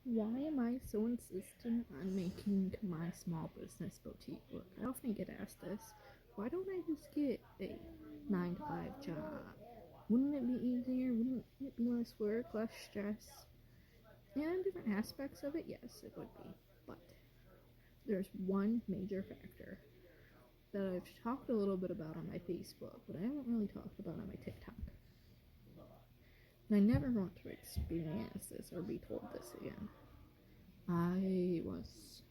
Why am I so insistent on making my small business boutique work? I often get asked this. Why don't I just get a 9 to 5 job? Wouldn't it be easier? Wouldn't it be less work, less stress? And different aspects of it, yes, it would be. But there's one major factor that I've talked a little bit about on my Facebook, but I haven't really talked about on my TikTok. And I never want to experience this or be told this again. I was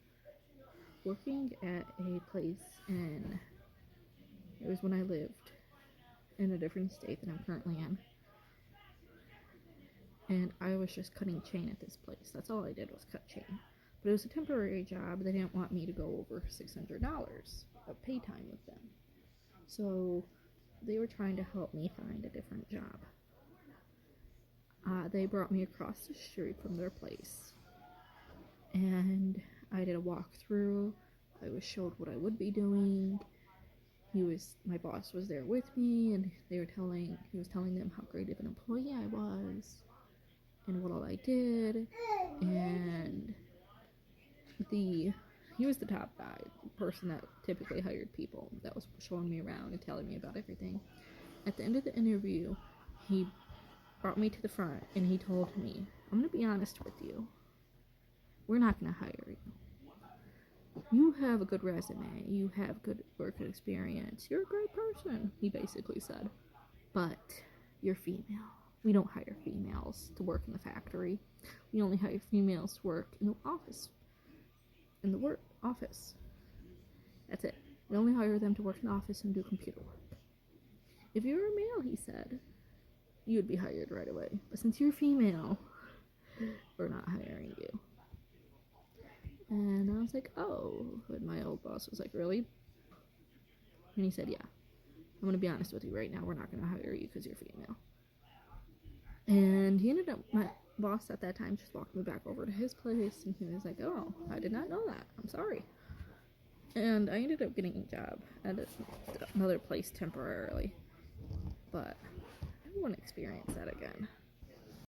working at a place in, it was when I lived in a different state than I'm currently in. And I was just cutting chain at this place. That's all I did was cut chain. But it was a temporary job. They didn't want me to go over $600 of pay time with them. So they were trying to help me find a different job. They brought me across the street from their place. And I did a walkthrough. I was showed what I would be doing. My boss was there with me, and he was telling them how great of an employee I was and what all I did. And he was the top guy, the person that typically hired people, that was showing me around and telling me about everything. At the end of the interview, he brought me to the front and he told me, I'm going to be honest with you. We're not going to hire you. You have a good resume. You have good work experience. You're a great person, he basically said. But you're female. We don't hire females to work in the factory. We only hire females to work in the office. In the work office. That's it. We only hire them to work in the office and do computer work. If you were a male, he said, you would be hired right away. But since you're female, we're not hiring you. And I was like, oh. And my old boss was like, really? And he said, yeah. I'm going to be honest with you right now. We're not going to hire you because you're female. And my boss at that time just walked me back over to his place. And he was like, oh, I did not know that. I'm sorry. And I ended up getting a job at another place temporarily. But I don't want to experience that again.